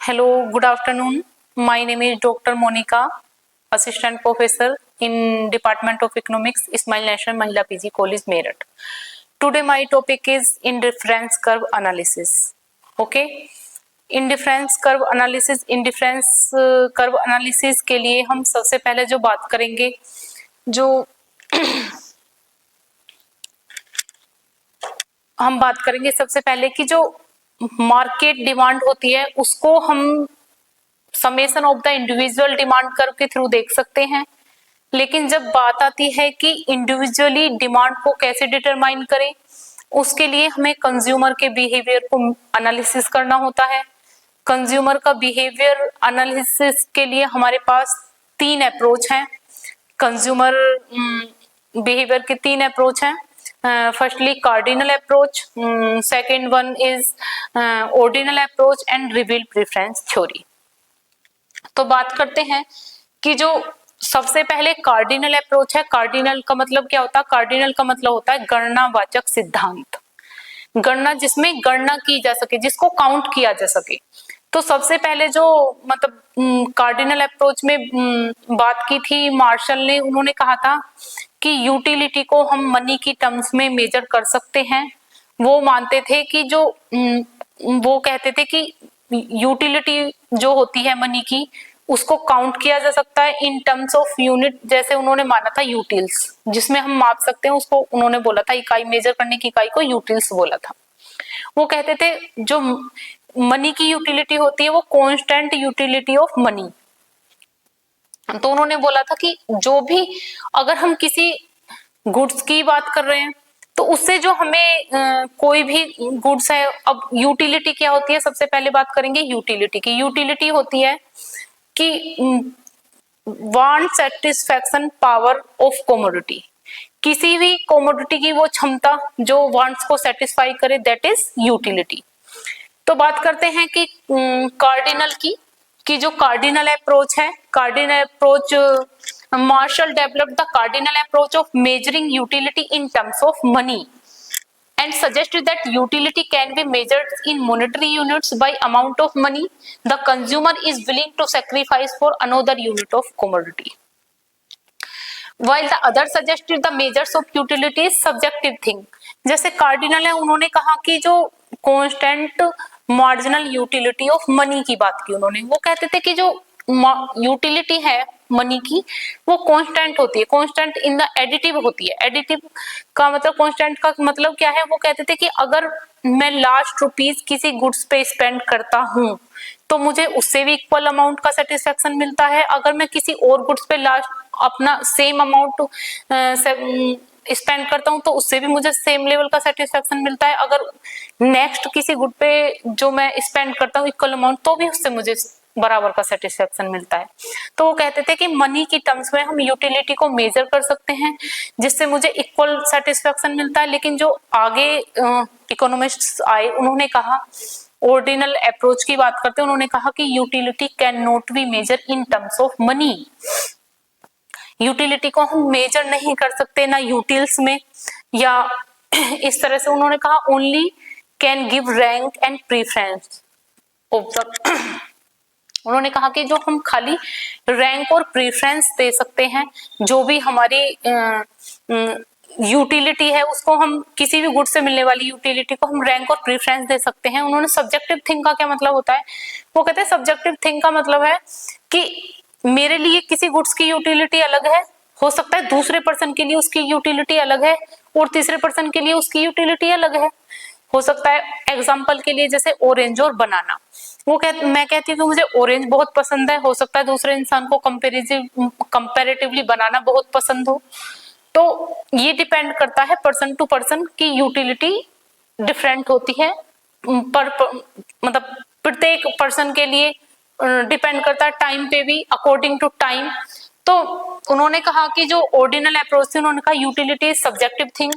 Hello, good afternoon. My name is Dr. Monica, Assistant Professor in Department of Economics, Ismail National Mahila PG College, Meerut. Today my topic is indifference curve analysis. Okay. Indifference curve analysis के लिए हम सबसे पहले जो बात करेंगे, जो हम बात करेंगे सबसे पहले कि जो मार्केट डिमांड होती है उसको हम summation of the individual demand curve के थ्रू देख सकते हैं। लेकिन जब बात आती है कि इंडिविजुअली डिमांड को कैसे डिटरमाइन करें, उसके लिए हमें कंज्यूमर के बिहेवियर को एनालिसिस करना होता है। कंज्यूमर का बिहेवियर एनालिसिस के लिए हमारे पास तीन अप्रोच हैं। कंज्यूमर बिहेवियर के तीन अप्रोच हैं। Firstly cardinal approach, second one is ordinal approach and revealed preference theory. तो बात करते हैं कि जो सबसे पहले कार्डिनल अप्रोच है। कार्डिनल का मतलब क्या होता है? कार्डिनल का मतलब होता है गणनावाचक सिद्धांत। गणना, जिसमें गणना की जा सके, जिसको काउंट किया जा सके। तो सबसे पहले जो मतलब कार्डिनल अप्रोच में बात की थी मार्शल ने, उन्होंने कहा था कि यूटिलिटी को हम मनी की टर्म्स में मेजर कर सकते हैं। वो मानते थे कि जो वो कहते थे कि यूटिलिटी जो होती है मनी की, उसको काउंट किया जा सकता है इन टर्म्स ऑफ यूनिट। जैसे उन्होंने माना था यूटिल्स, जिसमें हम माप सकते हैं, उसको उन्होंने बोला था इकाई, मेजर करने की इकाई को यूटिल्स बोला था। वो कहते थे जो मनी की यूटिलिटी होती है वो कांस्टेंट यूटिलिटी ऑफ मनी। तो उन्होंने बोला था कि जो भी, अगर हम किसी गुड्स की बात कर रहे हैं तो उससे जो हमें कोई भी गुड्स है, अब यूटिलिटी क्या होती है, सबसे पहले बात करेंगे यूटिलिटी की। यूटिलिटी होती है कि want satisfaction power of commodity. किसी भी कमोडिटी की वो क्षमता जो वांट्स को सेटिस्फाई करे, दैट इज यूटिलिटी। तो बात करते हैं कि कार्डिनल की जो कार्डिनल अप्रोच है, cardinal approach, Marshall developed the cardinal approach of measuring utility in terms of money and suggested that utility can be measured in monetary units by amount of money the consumer is willing to sacrifice for another unit of commodity, while the other suggested the measures of utility is subjective thing। जैसे cardinal है, उन्होंने कहा कि जो constant marginal utility of money की बात की उन्होंने। वो कहते थे कि जो यूटिलिटी है मनी की वो कांस्टेंट होती है, कांस्टेंट इन द एडिटिव होती है। एडिटिव का मतलब, कांस्टेंट का मतलब क्या है? वो कहते थे कि अगर मैं लास्ट रुपीज किसी गुड्स पे स्पेंड करता हूँ तो मुझे उससे भी इक्वल अमाउंट का सेटिस्फेक्शन मिलता है। अगर मैं किसी और गुड्स पे लास्ट अपना सेम अमाउंट स्पेंड करता हूँ तो उससे भी मुझे सेम लेवल का सेटिस्फेक्शन मिलता है। अगर नेक्स्ट किसी गुड पे जो मैं स्पेंड करता हूँ इक्वल अमाउंट, तो भी उससे मुझे बराबर का सेटिस्फेक्शन मिलता है। तो वो कहते थे कि मनी की टर्म्स में हम यूटिलिटी को मेजर कर सकते हैं जिससे मुझे इक्वल सेटिस्फेक्शन मिलता है। लेकिन जो आगे इकोनॉमिस्ट्स आए, उन्होंने कहा, ऑर्डिनल अप्रोच की बात करते हैं, उन्होंने कहा कि utility can not be measure in terms of money. Utility को हम मेजर नहीं कर सकते ना यूटिल्स में या इस तरह से। उन्होंने कहा only can give rank and preference of the उन्होंने कहा कि जो हम खाली रैंक और प्रीफरेंस दे सकते हैं, जो भी हमारी यूटिलिटी है उसको हम, किसी भी गुड से मिलने वाली यूटिलिटी को हम रैंक और प्रीफरेंस दे सकते हैं। उन्होंने सब्जेक्टिव थिंग का क्या मतलब होता है? वो कहते हैं सब्जेक्टिव थिंग का मतलब है कि मेरे लिए किसी गुड्स की यूटिलिटी अलग है, हो सकता है दूसरे पर्सन के लिए उसकी यूटिलिटी अलग है और तीसरे पर्सन के लिए उसकी यूटिलिटी अलग है। हो सकता है एग्जांपल के लिए जैसे ऑरेंज और बनाना, मैं कहती हूँ कि मुझे ऑरेंज बहुत पसंद है, हो सकता है दूसरे इंसान को कंपैरेटिवली बनाना बहुत पसंद हो। तो ये डिपेंड करता है पर्सन टू पर्सन की यूटिलिटी डिफरेंट होती है, मतलब प्रत्येक पर्सन के लिए डिपेंड करता है टाइम पे भी, अकॉर्डिंग टू टाइम। तो उन्होंने कहा कि जो ऑर्डिनल अप्रोच थी, उन्होंने कहा यूटिलिटी इज सब्जेक्टिव थिंग।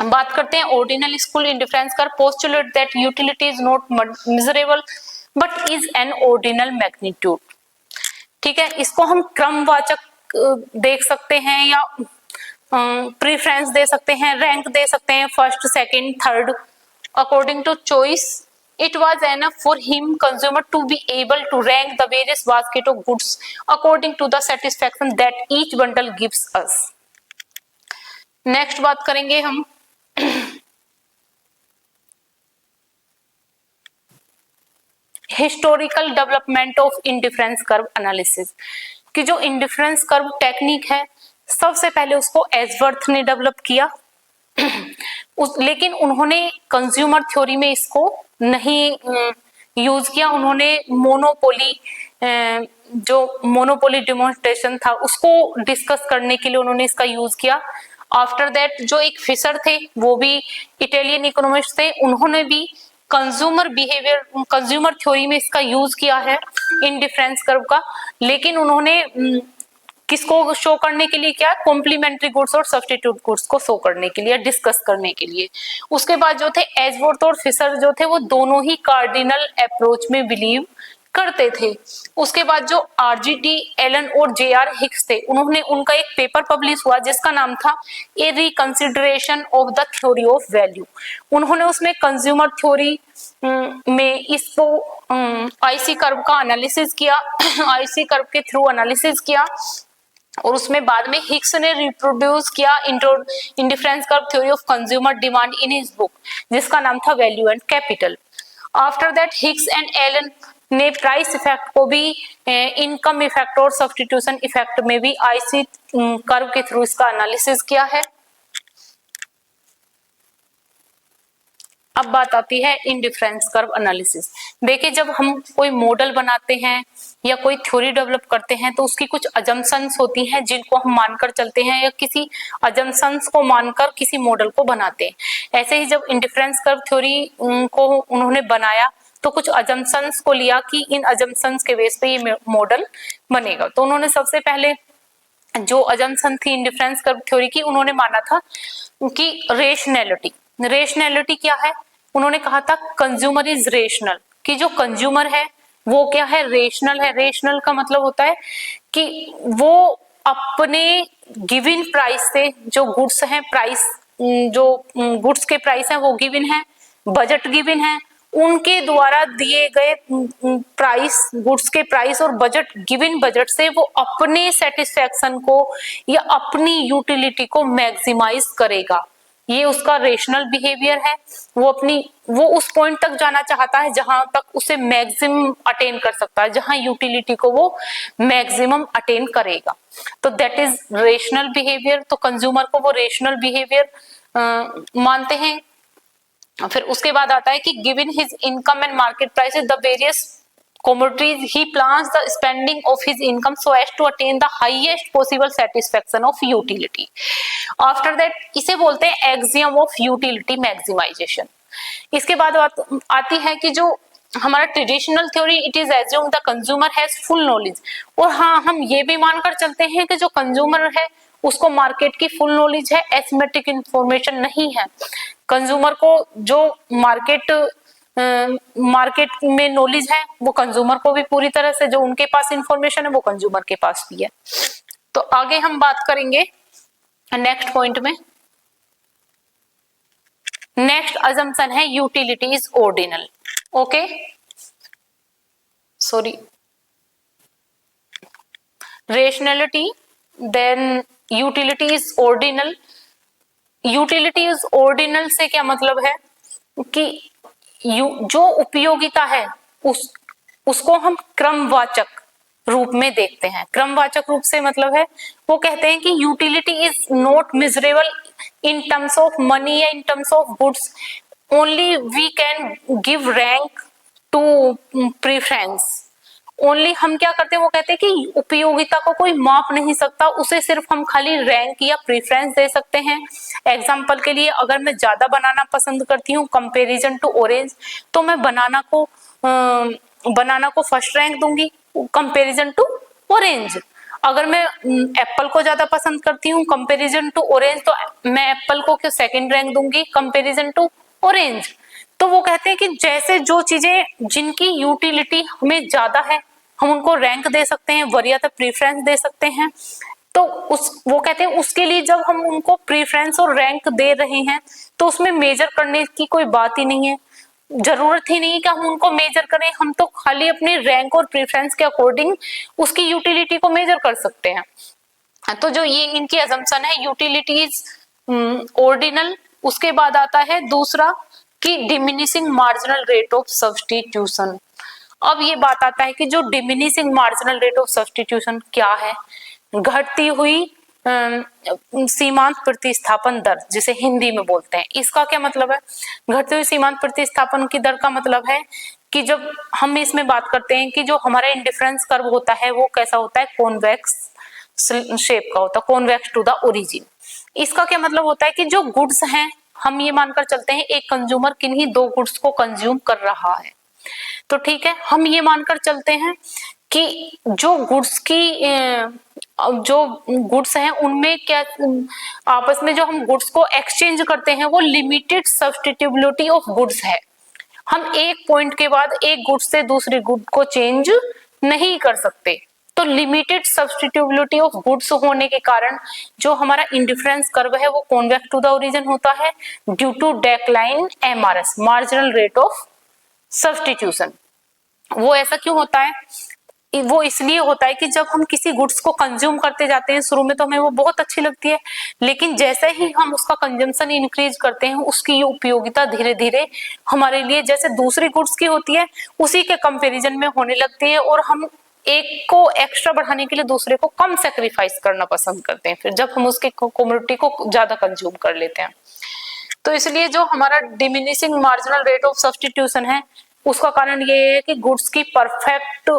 बात करते हैं ऑर्डिनल स्कूल इंडिफरेंस कर, postulate that utility is not measurable but is an ordinal magnitude. ठीक है, इसको हम क्रमवाचक देख सकते हैं या प्रीफरेंस दे सकते हैं, रैंक दे सकते हैं, first, second, third, according to choice It was enough for him consumer to be able to rank the various basket of goods according to the satisfaction that each bundle gives us. Next बात करेंगे हम historical development of indifference curve analysis कि जो indifference curve technique है सबसे पहले उसको Edgeworth ने डेवलप किया लेकिन उन्होंने कंज्यूमर थ्योरी में इसको नहीं यूज किया। उन्होंने मोनोपोली जो मोनोपोली डेमोन्स्ट्रेशन था उसको डिस्कस करने के लिए उन्होंने इसका यूज किया। आफ्टर दैट जो एक फिशर थे वो भी इटालियन इकोनॉमिस्ट थे, उन्होंने भी कंज्यूमर बिहेवियर कंज्यूमर थ्योरी में इसका यूज किया है इंडिफरेंस कर्व का, लेकिन उन्होंने किसको शो करने के लिए क्या, कॉम्प्लीमेंट्री गुड्स और सब्स्टिट्यूट गुड्स को शो करने के लिए, डिस्कस करने के लिए। उसके बाद जो थे एजवर्थ और फिशर जो थे वो दोनों ही कार्डिनल अप्रोच में बिलीव करते थे। उसके बाद जो आरजीटी एलन और जेआर हिक्स थे उन्होंने उनका एक पेपर पब्लिश हुआ जिसका नाम था a reconsideration of the theory of value. उन्होंने उसमें कंज्यूमर थ्योरी में इसको आईसी कर्व का एनालिसिस किया आईसी कर्व के थ्रू एनालिसिस किया और उसमें बाद में हिक्स ने रिप्रोड्यूस किया indifference curve theory of consumer demand in his book जिसका नाम था value and capital. After that Hicks and Allen ने प्राइस इफेक्ट को भी इनकम इफेक्ट और सब्स्टिट्यूशन इफेक्ट में भी आईसी कर्व के थ्रू इसका एनालिसिस किया है। अब बात आती है इंडिफरेंस कर्व एनालिसिस। देखिए जब हम कोई मॉडल बनाते हैं या कोई थ्योरी डेवलप करते हैं तो उसकी कुछ अजम्पशंस होती हैं जिनको हम मानकर चलते हैं या किसी अजम्पशंस को मानकर किसी मॉडल को बनाते हैं। ऐसे ही जब इंडिफरेंस कर्व थ्योरी को उन्होंने बनाया तो कुछ अजम्पशंस को लिया कि इन अजम्पशंस के बेस पे ये मॉडल बनेगा। तो उन्होंने सबसे पहले जो अजम्पशन थी इंडिफरेंस कर्व थ्योरी की, उन्होंने माना था कि रेशनैलिटी क्या है, उन्होंने कहा था कंज्यूमर इज रेशनल, कि जो कंज्यूमर है वो क्या है, रेशनल है। रेशनल का मतलब होता है कि वो अपने गिवन प्राइस से जो गुड्स हैं, प्राइस जो गुड्स के प्राइस हैं वो गिवन है, बजट गिवन है, उनके द्वारा दिए गए प्राइस, गुड्स के प्राइस और बजट, गिवन बजट से वो अपने सेटिस्फेक्शन को या अपनी यूटिलिटी को मैक्सिमाइज करेगा। ये उसका रेशनल बिहेवियर है। वो उस पॉइंट तक जाना चाहता है जहां तक उसे मैक्सिमम अटेन कर सकता है, जहां यूटिलिटी को वो मैक्सिमम अटेन करेगा। तो दैट इज रेशनल बिहेवियर। तो कंज्यूमर को वो रेशनल बिहेवियर मानते हैं। फिर उसके बाद आता है कि given his income and market prices the various commodities he plans the spending of his income so as to attain the highest possible satisfaction of utility. After that इसे बोलते हैं axiom of utility maximization। इसके बाद आती है कि जो हमारा traditional theory it is assumed the consumer has full knowledge। और हाँ, हम ये भी मानकर चलते हैं कि जो कंज्यूमर है उसको मार्केट की फुल नॉलेज है, एसिमेट्रिक इंफॉर्मेशन नहीं है। कंज्यूमर को जो मार्केट में नॉलेज है वो कंज्यूमर को भी पूरी तरह से, जो उनके पास इंफॉर्मेशन है वो कंज्यूमर के पास भी है। तो आगे हम बात करेंगे नेक्स्ट पॉइंट में। नेक्स्ट अजम्पशन है utility is ordinal. Okay, sorry, rationality, then utility is ordinal. Utility is ordinal से क्या मतलब है कि जो उपयोगिता है उसको हम क्रमवाचक रूप में देखते हैं। क्रमवाचक रूप से मतलब है वो कहते हैं कि utility is not measurable in terms of money या in terms of goods, only we can give rank to preference. Only हम क्या करते हैं, वो कहते हैं कि उपयोगिता को कोई माप नहीं सकता, उसे सिर्फ हम खाली रैंक या प्रेफरेंस दे सकते हैं। एग्जांपल के लिए अगर मैं ज्यादा बनाना पसंद करती हूँ कंपैरिजन टू ऑरेंज, तो मैं बनाना को फर्स्ट रैंक दूंगी कंपैरिजन टू ऑरेंज। अगर मैं एप्पल को ज्यादा पसंद करती हूँ कंपैरिजन टू ऑरेंज, तो मैं एप्पल को सेकंड रैंक दूंगी कंपैरिजन टू ऑरेंज। तो वो कहते हैं कि जैसे जो चीजें जिनकी यूटिलिटी हमें ज्यादा है हम उनको रैंक दे सकते हैं, वरीयता प्रेफरेंस दे सकते हैं। तो वो कहते हैं उसके लिए जब हम उनको प्रेफरेंस और रैंक दे रहे हैं तो उसमें मेजर करने की कोई बात ही नहीं है। जरूरत ही नहीं कि हम उनको मेजर करें, हम तो खाली अपने रैंक और प्रेफरेंस के अकॉर्डिंग उसकी यूटिलिटी को मेजर कर सकते हैं। तो जो ये इनकी अजम्पशन है, यूटिलिटी इज ऑर्डिनल। उसके बाद आता है दूसरा कि diminishing marginal rate of substitution. अब ये बात आता है कि जो diminishing marginal rate of substitution क्या है, घटती हुई सीमांत प्रतिस्थापन दर, जिसे हिंदी में बोलते हैं। इसका क्या मतलब है? घटती हुई सीमांत प्रतिस्थापन की दर का मतलब है कि जब हम इसमें बात करते हैं कि जो हमारा इंडिफरेंस कर्व होता है वो कैसा होता है, कॉन्वेक्स शेप का होता है, कॉन्वेक्स टू द ओरिजिन। इसका क्या मतलब होता है कि जो गुड्स हैं, हम ये मानकर चलते हैं एक कंज्यूमर किन्हीं दो गुड्स को कंज्यूम कर रहा है, तो ठीक है, हम ये मानकर चलते हैं कि जो गुड्स हैं उनमें क्या आपस में जो हम गुड्स को एक्सचेंज करते हैं वो लिमिटेड सब्स्टिट्यूबिलिटी ऑफ गुड्स है। हम एक पॉइंट के बाद एक गुड से दूसरी गुड को चेंज नहीं कर सकते। तो लिमिटेड सब्स्टिट्यूबिलिटी ऑफ गुड्स होने के कारण जो हमारा इंडिफरेंस कर्व है वो कॉन्वेक्स टू द ओरिजिन होता है due to decline MRS, marginal rate of substitution. वो ऐसा क्यों होता है? वो इसलिए होता है कि जब हम किसी गुड्स को कंज्यूम करते जाते हैं, शुरू में तो हमें वो बहुत अच्छी लगती है, लेकिन जैसे ही हम उसका कंजम्पशन इंक्रीज करते हैं, उसकी उपयोगिता धीरे धीरे हमारे लिए जैसे दूसरी गुड्स की होती है उसी के कंपैरिजन में होने लगती है, और हम एक को एक्स्ट्रा बढ़ाने के लिए दूसरे को कम सेक्रीफाइस करना पसंद करते हैं, फिर जब हम उसके कमोडिटी को ज्यादा कंज्यूम कर लेते हैं। तो इसलिए जो हमारा diminishing marginal rate of substitution है उसका कारण ये है कि गुड्स की परफेक्ट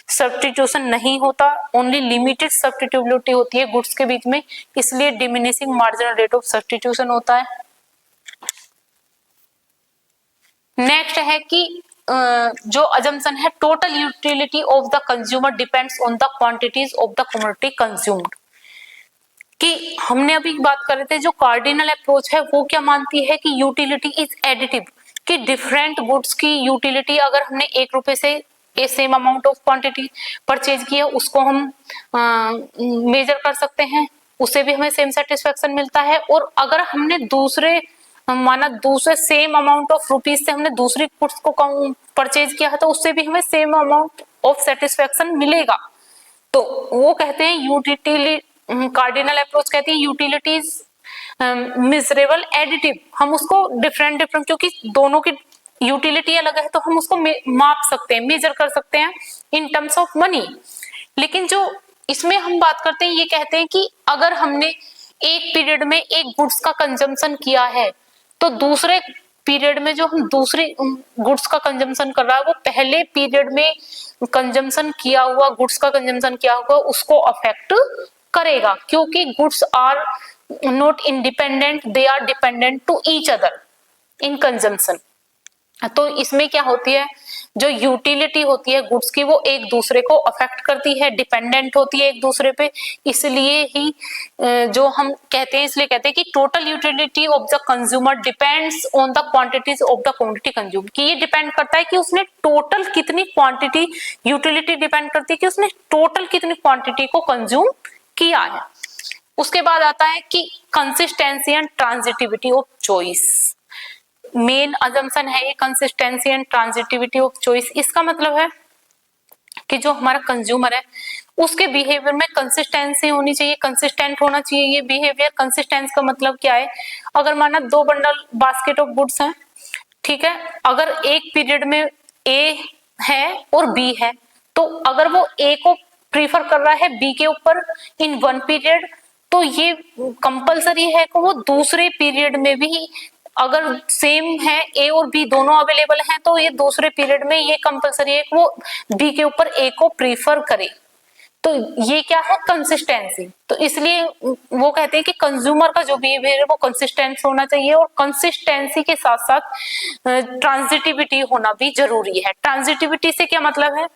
सब्स्टिट्यूशन नहीं होता, ओनली लिमिटेड सब्स्टिट्यूबिलिटी होती है गुड्स के बीच में, इसलिए diminishing marginal rate of substitution होता है। नेक्स्ट है कि जो अजम्पशन है, total utility of the consumer depends on the quantities of the commodity consumed. कि हमने अभी बात कर रहे थे, जो कार्डिनल अप्रोच है वो क्या मानती है कि यूटिलिटी इज एडिटिव, कि डिफरेंट गुड्स की यूटिलिटी अगर हमने 1 रुपए से a same amount of quantity purchase किया उसको हम मेजर कर सकते हैं, उससे भी हमें सेम सेटिस्फेक्शन मिलता है। और अगर हमने दूसरे सेम अमाउंट ऑफ रुपीज से हमने दूसरी गुड्स को परचेज किया है तो उससे भी हमें सेम अमाउंट ऑफ सेटिस्फेक्शन मिलेगा। तो वो कहते हैं यूटिलिटी, कार्डिनल अप्रोच कहती है यूटिलिटीज मिजरेबल एडिटिव। हम उसको डिफरेंट क्योंकि दोनों की यूटिलिटी अलग है तो हम उसको माप सकते हैं, मेजर कर सकते हैं इन टर्म्स ऑफ मनी। लेकिन जो इसमें हम बात करते हैं, ये कहते हैं कि अगर हमने एक पीरियड में एक गुड्स का कंजम्पशन किया है तो दूसरे पीरियड में जो हम दूसरी गुड्स का कंजम्पशन कर रहा है वो पहले पीरियड में कंजम्पशन किया हुआ गुड्स का कंजम्पशन किया हुआ उसको अफेक्ट करेगा, क्योंकि goods are not independent, they are dependent to each other in consumption. तो इसमें क्या होती है, जो यूटिलिटी होती है गुड्स की वो एक दूसरे को अफेक्ट करती है, डिपेंडेंट होती है एक दूसरे पे। इसलिए ही जो हम कहते हैं, इसलिए कहते हैं कि total utility of the consumer depends on the quantities of the quantity consume, कि ये डिपेंड करता है कि उसने टोटल कितनी क्वांटिटी, यूटिलिटी डिपेंड करती है कि उसने टोटल कितनी क्वांटिटी को कंज्यूम किया है। उसके बाद आता है कि consistency and transitivity of choice. Main assumption है ये consistency and transitivity of choice. इसका मतलब है कि जो हमारा कंज्यूमर है उसके बिहेवियर में कंसिस्टेंसी होनी चाहिए, कंसिस्टेंट होना चाहिए ये बिहेवियर। कंसिस्टेंस का मतलब क्या है, अगर माना 2 बंडल बास्केट ऑफ गुड्स हैं, ठीक है, अगर एक पीरियड में ए है और बी है, तो अगर वो ए को प्रीफर कर रहा है बी के ऊपर इन वन पीरियड, तो ये कंपलसरी है कि वो दूसरे पीरियड में भी, अगर सेम है ए और बी दोनों अवेलेबल हैं, तो ये दूसरे पीरियड में ये कंपलसरी है कि वो बी के ऊपर ए को प्रीफर करे। तो ये क्या है, कंसिस्टेंसी। तो इसलिए वो कहते हैं कि कंज्यूमर का जो बिहेवियर है वो कंसिस्टेंट होना चाहिए, और कंसिस्टेंसी के साथ साथ ट्रांजिटिविटी होना भी जरूरी है। ट्रांजिटिविटी से क्या मतलब है,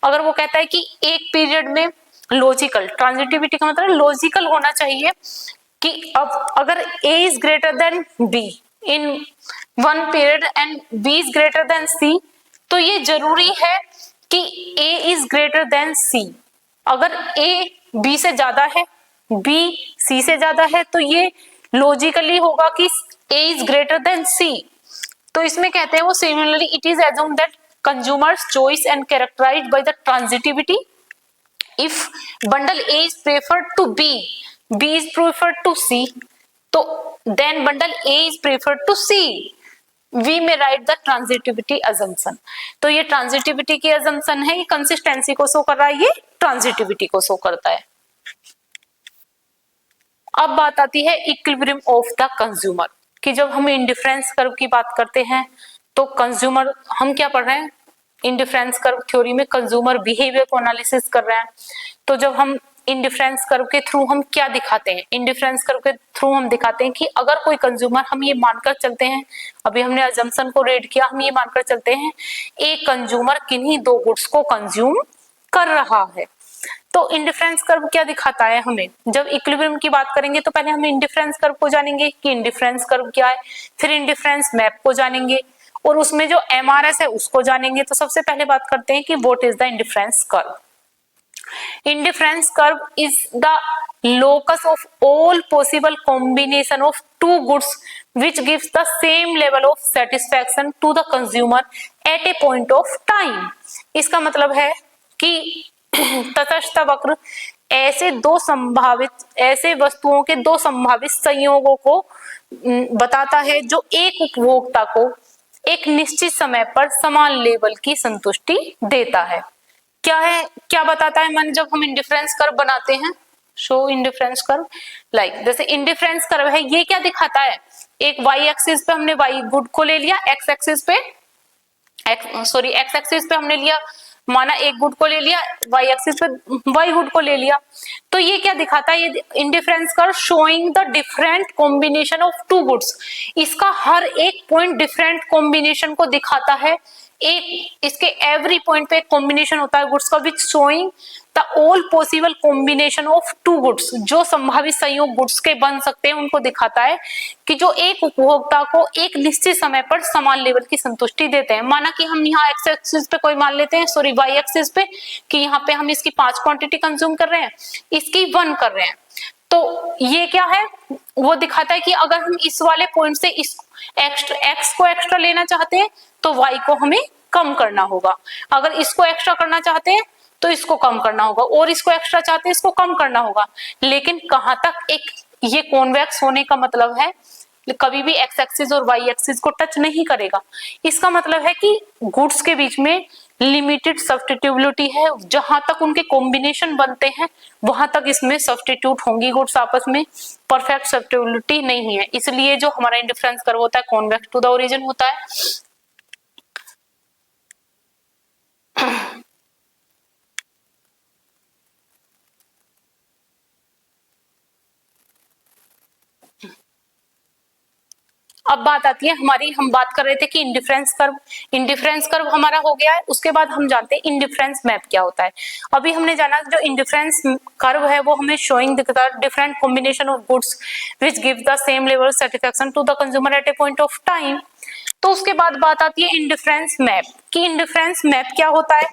अगर वो कहता है कि एक पीरियड में लॉजिकल, ट्रांजिटिविटी का मतलब लॉजिकल होना चाहिए कि अब अगर A is greater than B in one period and B is greater than C, तो ये जरूरी है कि A is greater than C. अगर ए बी से ज्यादा है, बी सी से ज्यादा है, तो ये लॉजिकली होगा कि A is greater than C. तो इसमें कहते हैं वो similarly it is assume that consumers choice and characterized by the transitivity. If bundle A is preferred to B is preferred to C, तो then bundle A is preferred to C. We may write the transitivity assumption. तो ये transitivity की assumption है, ये consistency को show कर रहा है, ये transitivity को शो करता है. अब बात आती है इक्विलिब्रियम ऑफ द कंज्यूमर, कि जब हम इंडिफरेंस कर्व की बात करते हैं तो कंज्यूमर, हम क्या पढ़ रहे हैं इंडिफरेंस कर्व थ्योरी में, कंज्यूमर बिहेवियर को एनालिसिस कर रहे हैं. तो जब हम इंडिफरेंस कर्व के थ्रू हम क्या दिखाते हैं, इंडिफरेंस कर्व के थ्रू हम दिखाते हैं कि अगर कोई कंज्यूमर, हम ये मानकर चलते हैं, अभी हमने अजम्पशन को रेड किया, हम ये मानकर चलते हैं एक कंज्यूमर किन्हीं दो गुड्स को कंज्यूम कर रहा है, तो इंडिफरेंस कर्व क्या दिखाता है हमें. जब इक्विलिब्रियम की बात करेंगे तो पहले हम इंडिफरेंस कर्व को जानेंगे कि इंडिफरेंस कर्व क्या है, फिर इंडिफरेंस मैप को जानेंगे और उसमें जो एमआरएस है उसको जानेंगे. तो सबसे पहले बात करते हैं कि what is the indifference curve. Indifference curve is the locus of all possible combination of two goods which gives the same level of satisfaction to the consumer at a point of time. इसका मतलब है कि तटस्थ वक्र ऐसे वस्तुओं के दो संभावित संयोगों को बताता है जो एक उपभोक्ता को एक निश्चित समय पर समान लेवल की संतुष्टि देता है. क्या बताता है मन जब हम इंडिफरेंस कर्व बनाते हैं, शो इंडिफरेंस कर्व लाइक, जैसे इंडिफरेंस कर्व है, ये क्या दिखाता है, एक वाई एक्सिस पे हमने वाई गुड को ले लिया, एक्स एक्सिस पे हमने लिया, माना एक गुड को ले लिया, वाई एक्सिस पे वाई गुड को ले लिया. तो ये क्या दिखाता है, ये indifference curve showing the different combination of two goods. इसका हर एक पॉइंट डिफरेंट कॉम्बिनेशन को दिखाता है, एक इसके एवरी पॉइंट पे एक कॉम्बिनेशन होता है गुड्स का, which showing the all possible combination of two goods, जो संभावित संयोग गुड्स के बन सकते हैं उनको दिखाता है कि जो एक उपभोक्ता को एक निश्चित समय पर समान लेवल की संतुष्टि देते हैं. माना कि हम यहाँ एक्स एक्सिस पे कोई मान लेते हैं, सॉरी वाई एक्सिस पे, कि यहाँ पे हम इसकी 5 क्वांटिटी कंज्यूम कर रहे हैं, इसकी 1 कर रहे हैं. तो ये क्या है, वो दिखाता है कि अगर हम इस वाले पॉइंट से इस एक्स को एक्स्ट्रा लेना चाहते हैं तो वाई को हमें कम करना होगा, अगर इसको एक्स्ट्रा करना चाहते हैं तो इसको कम करना होगा, और इसको एक्स्ट्रा चाहते हैं इसको कम करना होगा. लेकिन कहां तक एक ये कॉन्वेक्स होने का मतलब है, कभी भी एक्स एक्सिस और वाई एक्सिस को टच नहीं करेगा. इसका मतलब है कि गुड्स के बीच में लिमिटेड सब्स्टिट्यूबिलिटी है, जहां तक उनके कॉम्बिनेशन बनते हैं वहां तक इसमें सब्स्टिट्यूट होंगी गुड्स आपस में, परफेक्ट सब्स्टिट्यूबिलिटी नहीं है. इसलिए जो हमारा इंडिफरेंस कर्व होता है कॉन्वेक्स टू द ओरिजिन होता है. अब बात आती है हमारी, हम बात कर रहे थे कि इंडिफरेंस कर्व हमारा हो गया है, उसके बाद हम जानते हैं इंडिफरेंस मैप क्या होता है. अभी हमने जाना जो इंडिफरेंस कर्व है वो हमें शोइंग दिखता है different combination of goods which give the same level satisfaction to the consumer at a point of time. तो उसके बाद बात आती है इंडिफरेंस मैप, कि इंडिफरेंस मैप क्या होता है.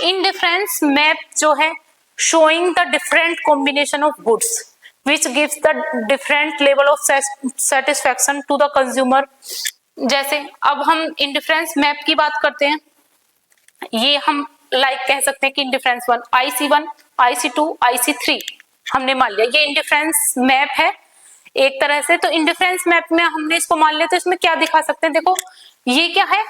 इंडिफरेंस मैप जो है showing the different combination of goods which gives the different level of satisfaction to the consumer. जैसे अब हम इंडिफरेंस मैप की बात करते हैं, ये हम लाइक कह सकते हैं कि इंडिफरेंस 1 IC1 IC2 IC3 हमने मान लिया, ये इंडिफरेंस मैप है एक तरह से. तो इंडिफरेंस मैप में हमने इसको मान लिया, तो इसमें क्या दिखा सकते हैं, देखो ये क्या है,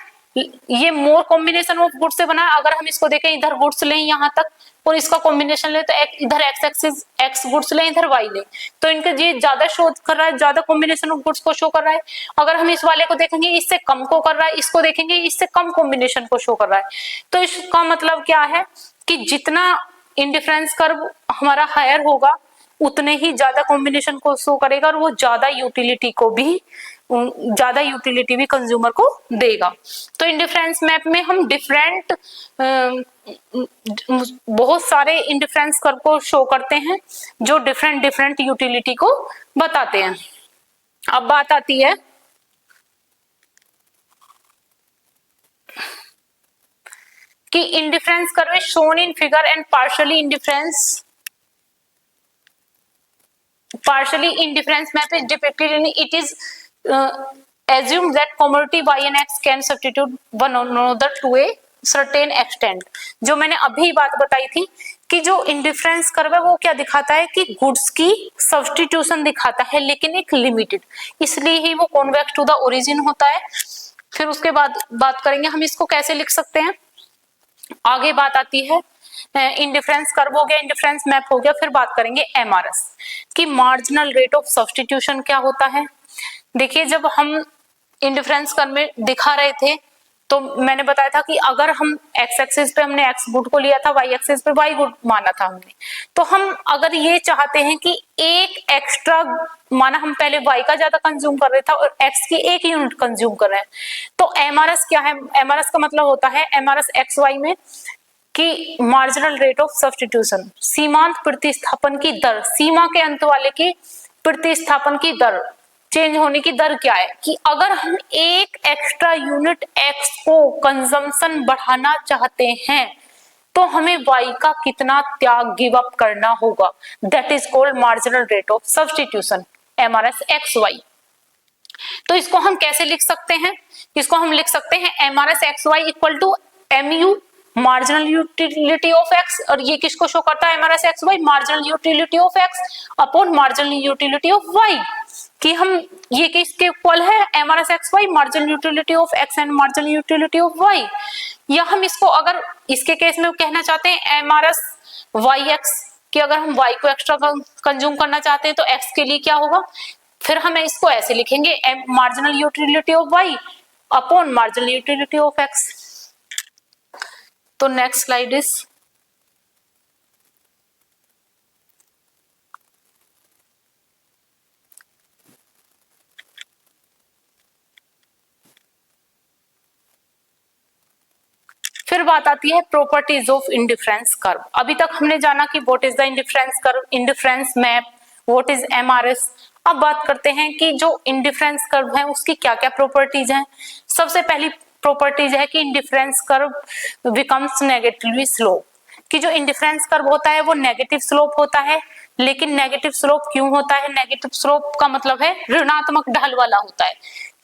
ये मोर कॉम्बिनेशन ऑफ गुड्स से बना है. अगर हम इसको देखें, इधर गुड्स लें यहाँ तक और इसका कॉम्बिनेशन ले, तो इधर एक्स एक्सिस एक्स गुड्स लें, इधर वाई लें, तो इनके ये ज्यादा शो कर रहा है, ज्यादा कॉम्बिनेशन ऑफ गुड्स को शो कर रहा है. अगर हम इस वाले को देखेंगे इससे कम को कर रहा है, इसको देखेंगे इससे कम कॉम्बिनेशन को शो कर रहा है. तो इसका मतलब क्या है कि जितना इंडिफरेंस कर्व हमारा हायर होगा उतने ही ज्यादा कॉम्बिनेशन को शो करेगा, और वो ज्यादा यूटिलिटी भी कंज्यूमर को देगा. तो इंडिफरेंस मैप में हम डिफरेंट बहुत सारे इंडिफरेंस कर्व को शो करते हैं जो डिफरेंट यूटिलिटी को बताते हैं. अब बात आती है कि indifference curve is shown in figure and partially indifference map is depicted in, it is assume that commodity y and x can substitute one another to a certain extent। जो मैंने अभी बात बताई थी कि जो इंडिफरेंस कर्व है वो क्या दिखाता है कि गुड्स की सब्स्टिट्यूशन दिखाता है, लेकिन एक लिमिटेड, इसलिए ही वो कॉन्वेक्स टू द ओरिजिन होता है। फिर उसके बाद बात करेंगे हम इसको कैसे लिख सकते हैं। आगे बात आती है इंडिफरेंस कर्व हो गया, इंडिफरेंस मैप हो गया, फिर बात करेंगे एमआरएस कि मार्जिनल रेट ऑफ सब्स्टिट्यूशन क्या होता है। देखिए जब हम इंडिफरेंस कर्व में दिखा रहे थे तो मैंने बताया था कि अगर हम एक्स एक्सिस पे हमने एक्स गुड को लिया था, वाई एक्सिस पे वाई गुड माना था हमने, तो हम अगर ये चाहते हैं कि एक एक्स्ट्रा माना, हम पहले वाई का ज्यादा कंज्यूम कर रहे था और एक्स की एक यूनिट कंज्यूम कर रहे हैं, तो एमआरएस क्या है, एमआरएस का मतलब होता है एमआरएस एक्स वाई में कि मार्जिनल रेट ऑफ सब्स्टिट्यूशन, सीमांत प्रतिस्थापन की दर, सीमा के अंत वाले की प्रतिस्थापन की दर, चेंज होने की दर क्या है कि अगर हम एक एक्स्ट्रा यूनिट एक्स को कंजम्पशन बढ़ाना चाहते हैं तो हमें वाई का कितना त्याग गिव अप करना होगा, that is called marginal rate of substitution, MRS X Y. तो इसको हम कैसे लिख सकते हैं, इसको हम लिख सकते हैं MRS X Y equal to MU marginal utility of X, और ये किसको शो करता है MRS X Y, marginal utility of X upon marginal utility of Y, कि हम ये किसके इक्वल है MRS X Y marginal utility of X and marginal utility of Y. या हम इसको अगर इसके केस में कहना चाहते हैं एमआरएस वाई एक्स, कि अगर हम वाई को एक्स्ट्रा कंज्यूम करना चाहते हैं तो एक्स के लिए क्या होगा, फिर हम इसको ऐसे लिखेंगे marginal utility of Y upon marginal utility of X. तो नेक्स्ट स्लाइड इज फिर बात आती है प्रॉपर्टीज ऑफ इंडिफरेंस कर्व। अभी तक हमने जाना कि what is the indifference curve, indifference map, what is MRS. अब बात करते हैं कि जो इंडिफरेंस कर्व है उसकी क्या क्या प्रॉपर्टीज हैं। सबसे पहली प्रॉपर्टीज है कि indifference curve becomes negatively slope, कि जो इंडिफरेंस कर्व होता है वो नेगेटिव स्लोप होता है। लेकिन नेगेटिव स्लोप क्यों होता है, नेगेटिव स्लोप का मतलब है ऋणात्मक ढाल वाला होता है।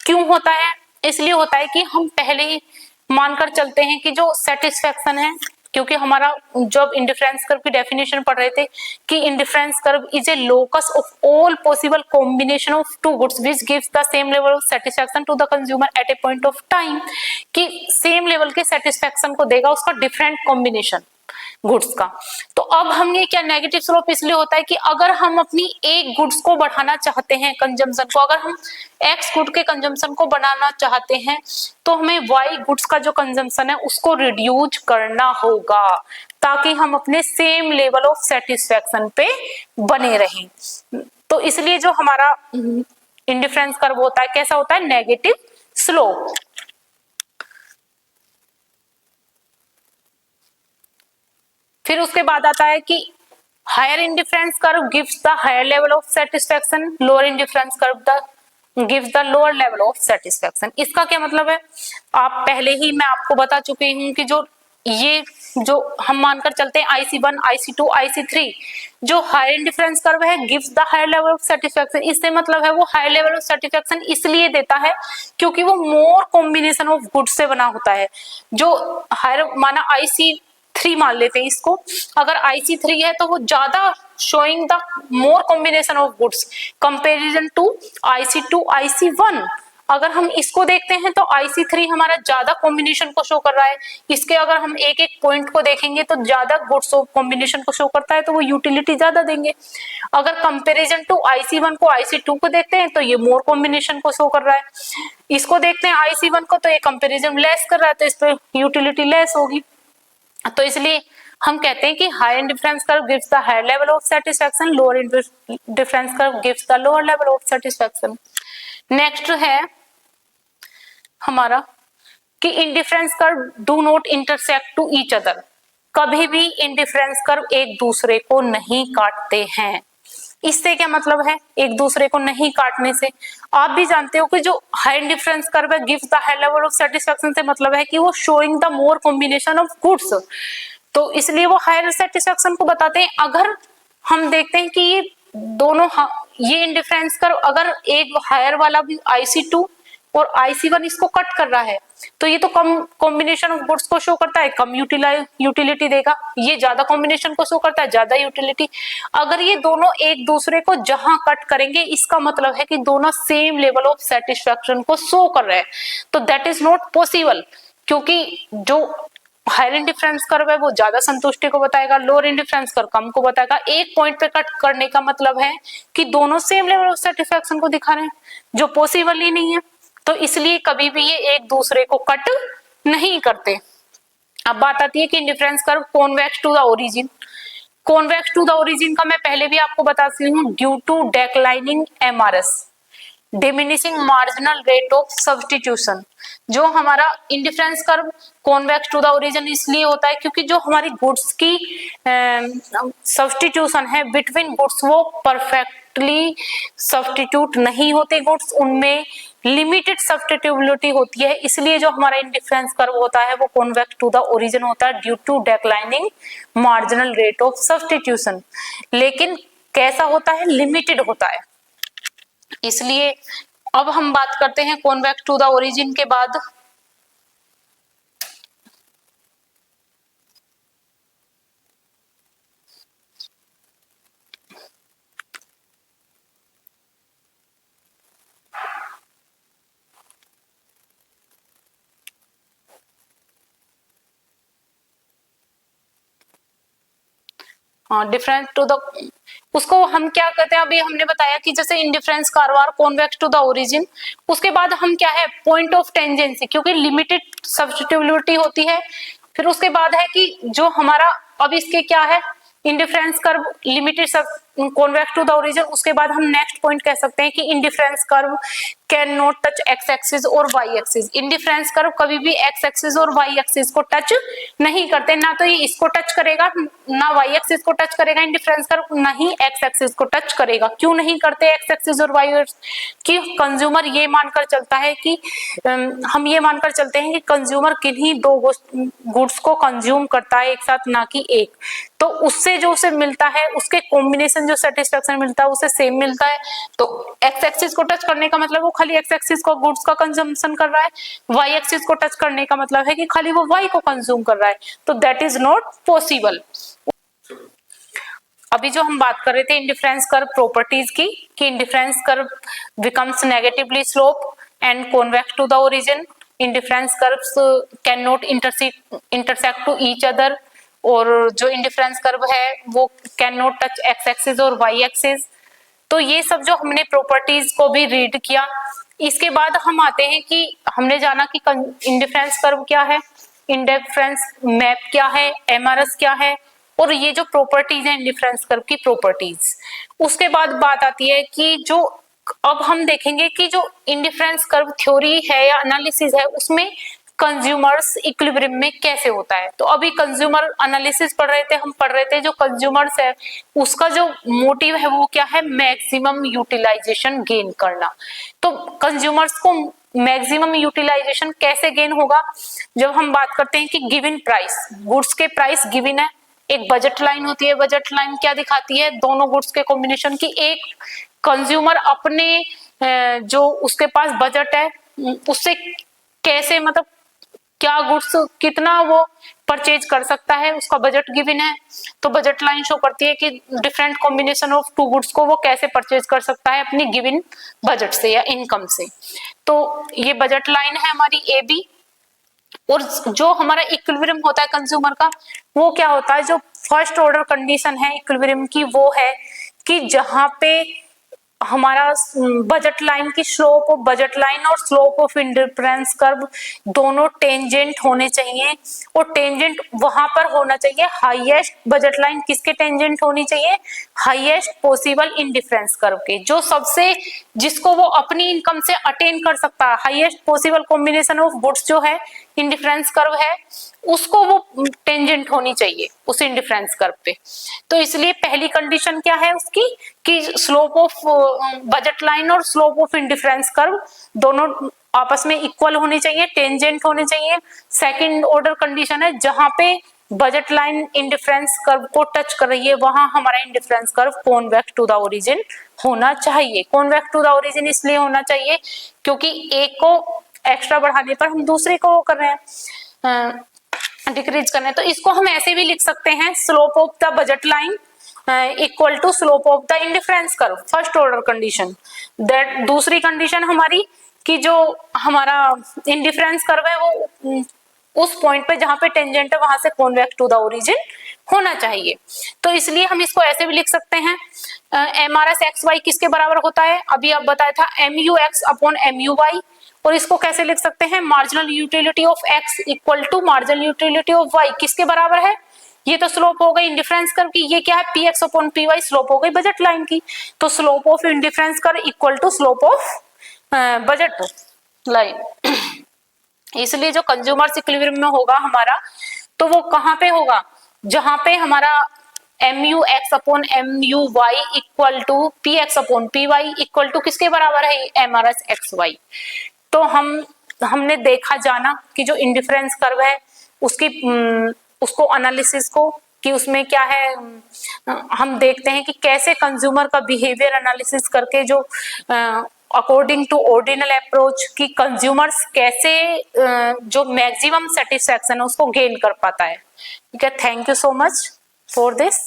क्यों होता है, इसलिए होता है कि हम पहले ही मानकर चलते हैं कि जो सेटिस्फेक्शन है, क्योंकि हमारा जब इंडिफरेंस कर्व की डेफिनेशन पढ़ रहे थे कि indifference curve is a locus of all possible combination of two goods which gives the same level of satisfaction to the consumer at a point of time, कि सेम लेवल के satisfaction को देगा उसका different combination goods का। तो अब हम ये क्या, नेगेटिव स्लोप इसलिए होता है कि अगर हम अपनी एक गुड्स को बढ़ाना चाहते हैं कंजम्पशन को, अगर हम एक्स गुड के कंजम्पशन को बढ़ाना चाहते हैं तो हमें वाई गुड्स का जो कंजम्पशन है उसको रिड्यूस करना होगा ताकि हम अपने सेम लेवल ऑफ सेटिस्फेक्शन पे बने रहें। तो इसलिए जो हमारा इंडिफरेंस कर्व होता है कैसा होता है, नेगेटिव स्लोप। फिर उसके बाद आता है कि higher indifference curve gives the higher level of satisfaction, lower indifference curve the gives the lower level of satisfaction. इसका क्या मतलब है, आप पहले ही मैं आपको बता चुकी हूँ कि जो हम मानकर चलते हैं IC1, IC2, IC3, जो हायर इंडिफरेंस कर्व है gives the higher level of satisfaction, इससे मतलब है वो हायर लेवल ऑफ सेटिस्फेक्शन इसलिए देता है क्योंकि वो मोर कॉम्बिनेशन ऑफ गुड्स से बना होता है। जो हायर माना IC3 मान लेते हैं इसको, अगर IC3 है तो वो ज्यादा showing the more combination of goods comparison to IC2, IC1। अगर हम इसको देखते हैं तो IC3 हमारा ज्यादा कॉम्बिनेशन को शो कर रहा है, इसके अगर हम एक एक पॉइंट को देखेंगे तो ज्यादा गुड्स ऑफ कॉम्बिनेशन को शो करता है तो वो यूटिलिटी ज्यादा देंगे। अगर कंपैरिजन टू IC1 को IC2 को देखते हैं तो ये मोर कॉम्बिनेशन को शो कर रहा है, इसको देखते हैं IC1 को तो ये कंपैरिजन लेस कर रहा है तो इस पर यूटिलिटी लेस होगी। तो इसलिए हम कहते हैं कि higher indifference curve gives the higher level of satisfaction, lower indifference curve gives the lower level of satisfaction. Next है हमारा कि indifference curve do not intersect to each other, कभी भी इंडिफरेंस कर्व एक दूसरे को नहीं काटते हैं। इससे क्या मतलब है, एक दूसरे को नहीं काटने से आप भी जानते हो कि जो हाई इंडिफरेंस कर्व है gives the high level of satisfaction से मतलब है कि वो showing the more combination of goods, तो इसलिए वो हायर सेटिस्फेक्शन को बताते हैं। अगर हम देखते हैं कि ये दोनों ये इंडिफरेंस कर्व अगर एक हायर वाला भी IC2 और IC1 इसको कट कर रहा है, तो ये तो कम कॉम्बिनेशन ऑफ गुड्स को शो करता है, कम यूटिलिटी देगा। ये ज्यादा कॉम्बिनेशन को शो करता है, ज्यादा यूटिलिटी। अगर ये दोनों एक दूसरे को जहां कट करेंगे, इसका मतलब है कि दोनों सेम लेवल ऑफ सेटिस्फैक्शन को शो कर रहे हैं, तो दैट इज नॉट पॉसिबल, क्योंकि जो हायर इंडिफरेंस कर्व है वो ज्यादा संतुष्टि को बताएगा, लोअर इंडिफरेंस कर्व कम को बताएगा। एक पॉइंट पे कट करने का मतलब है कि दोनों सेम लेवल ऑफ सेटिस्फैक्शन को दिखा रहे हैं, जो पॉसिबल ही नहीं है। तो इसलिए कभी भी ये एक दूसरे को कट नहीं करते। अब बात आती है कि indifference curve convex to the origin. Convex to the origin का मैं पहले भी आपको बताती हूँ, due to declining MRS, diminishing marginal rate of substitution. जो हमारा indifference curve convex to the origin इसलिए होता है क्योंकि जो हमारी गुड्स की सब्स्टिट्यूशन है बिटवीन गुड्स, वो परफेक्टली सब्स्टिट्यूट नहीं होते गुड्स, उनमें लिमिटेड सब्स्टिट्यूबिलिटी होती है, इसलिए जो हमारा इंडिफरेंस कर्व होता है वो कॉन्वेक्स टू द ओरिजिन होता है, due to declining marginal rate of substitution. लेकिन कैसा होता है? लिमिटेड होता है। इसलिए अब हम बात करते हैं कॉन्वेक्स टू द ओरिजिन के बाद डिफरेंस टू द, उसको हम क्या कहते हैं? अभी हमने बताया कि जैसे indifference curve are convex to the origin, उसके बाद हम क्या है? पॉइंट ऑफ टेंजेंसी, क्योंकि लिमिटेड सब्स्टिट्यूबिलिटी होती है। फिर उसके बाद है कि जो हमारा, अब इसके क्या है? Indifference curve limited convex to the origin. उसके बाद हम नेक्स्ट पॉइंट कह सकते हैं कि indifference curve can not touch X axis और वाई एक्सिस। इंडिफरेंस कर्व कभी भी एक्स एक्सिस और वाई एक्सिस को टच नहीं करते, ना तो ये इसको टच करेगा, ना वाई एक्सिस को टच करेगा इंडिफरेंस कर्व, ना ही एक्स एक्सिस को टच करेगा। क्यों नहीं करते एक्स एक्सिस और वाई एक्सिस? कि कंज्यूमर ये मानकर चलता है कि हम ये मानकर चलते हैं कि कंज्यूमर किन्हीं दो गुड्स को कंज्यूम करता है एक साथ, ना कि एक, तो उससे जो उसे मिलता है, उसके कॉम्बिनेशन जो सेटिस्फेक्शन मिलता है उसे सेम मिलता है। तो एक्स एक्सिस को टच करने का मतलब वो खाली एक्स एक्सिस को गुड्स का कंजम्पशन कर रहा है, वाई एक्सिस को टच करने का मतलब है कि खाली वो वाई को कंज्यूम कर रहा है, तो दैट इज नॉट पॉसिबल। अभी जो हम बात कर रहे थे इंडिफरेंस कर्व प्रॉपर्टीज की, कि indifference curve becomes negatively slope and convex to the origin, indifference curves can not intersect to each other, और जो इंडिफरेंस कर्व है वो can not touch X axis और वाई एक्सिस। तो ये सब जो हमने प्रॉपर्टीज को भी रीड किया, इसके बाद हम आते हैं कि हमने जाना कि इंडिफरेंस कर्व क्या है, इंडिफरेंस मैप क्या है, MRS क्या है, और ये जो प्रॉपर्टीज है इंडिफरेंस कर्व की प्रॉपर्टीज। उसके बाद बात आती है कि जो अब हम देखेंगे कि जो इंडिफरेंस कर्व थ्योरी है या एनालिसिस है, उसमें कंज्यूमर्स इक्विलिब्रियम में कैसे होता है। तो अभी कंज्यूमर एनालिसिस पढ़ रहे थे, हम पढ़ रहे थे जो कंज्यूमर्स है उसका जो मोटिव है वो क्या है? मैक्सिमम यूटिलाइजेशन गेन करना। तो कंज्यूमर्स को मैक्सिमम यूटिलाइजेशन कैसे गेन होगा? जब हम बात करते हैं कि गिवन प्राइस, गुड्स के प्राइस गिवन है, एक बजट लाइन होती है, बजट लाइन क्या दिखाती है? दोनों गुड्स के कॉम्बिनेशन की। एक कंज्यूमर अपने जो उसके पास बजट है उससे कैसे, मतलब क्या गुड्स कितना वो परचेज कर सकता है, उसका बजट गिवन है, तो बजट लाइन शो करती है कि different combination of two goods को वो कैसे परचेज कर सकता है अपनी गिवन बजट से या इनकम से। तो ये बजट लाइन है हमारी AB। और जो हमारा इक्विलिब्रियम होता है कंज्यूमर का, वो क्या होता है? जो फर्स्ट ऑर्डर कंडीशन है इक्विलिब्रियम की, वो है कि जहां पे हमारा बजट लाइन की स्लोप ऑफ बजट लाइन और स्लोप ऑफ इंडिफरेंस कर्व दोनों टेंजेंट होने चाहिए, और टेंजेंट वहां पर होना चाहिए हाईएस्ट, बजट लाइन किसके टेंजेंट होनी चाहिए? हाईएस्ट पॉसिबल इंडिफरेंस कर्व के, जो सबसे जिसको वो अपनी इनकम से अटेन कर सकता है, highest possible combination of goods जो है इंडिफरेंस कर्व है, उसको वो टेंजेंट होनी चाहिए उस इंडिफरेंस कर्व पे। तो इसलिए पहली कंडीशन क्या है उसकी? कि स्लोप ऑफ बजट लाइन और स्लोप ऑफ इंडिफरेंस कर्व दोनों आपस में इक्वल होने चाहिए, टेंजेंट होने चाहिए। सेकंड ऑर्डर कंडीशन है जहां पे बजट लाइन इंडिफरेंस कर्व को टच कर रही है, वहां हमारा indifference curve convex to the origin होना चाहिए। कॉन्वेक्स टू द ओरिजिन इसलिए होना चाहिए क्योंकि एक को एक्स्ट्रा बढ़ाने पर हम दूसरे को कर रहे हैं डिक्रीज करना है। तो इसको हम ऐसे भी लिख सकते हैं, slope of the budget line equal to slope of the indifference curve, first order condition. That दूसरी कंडीशन हमारी कि जो हमारा इंडिफरेंस कर्व है वो उस पॉइंट पे जहां पे टेंजेंट है वहां से कॉन्वेक्स टू द ओरिजिन होना चाहिए। तो इसलिए हम इसको ऐसे भी लिख सकते हैं, M R S X Y किसके बराबर होता है, अभी आप बताया था M U X upon M U Y. और इसको कैसे लिख सकते हैं, marginal utility of X equal to marginal utility of Y किसके बराबर है, ये तो स्लोप हो गई इंडिफरेंस कर्व की, ये क्या है P X upon P Y slope हो गई बजट लाइन की। तो slope of indifference curve equal to slope of budget line. इसलिए जो कंज्यूमर्स इक्विलिब्रियम में होगा हमारा, तो वो कहां पे होगा, जहां पे हमारा M U X upon M U Y equal to P X upon P Y equal to किसके बराबर है, M R S X Y. तो हमने देखा जाना कि जो इंडिफरेंस कर्व है उसकी उसको एनालिसिस को कि उसमें क्या है, हम देखते हैं कि कैसे कंज्यूमर का बिहेवियर एनालिसिस करके जो अकॉर्डिंग टू ऑर्डिनल अप्रोच कि कंज्यूमर्स कैसे जो मैक्सिमम सेटिस्फैक्शन है उसको गेन कर पाता है। ठीक है, thank you so much for this.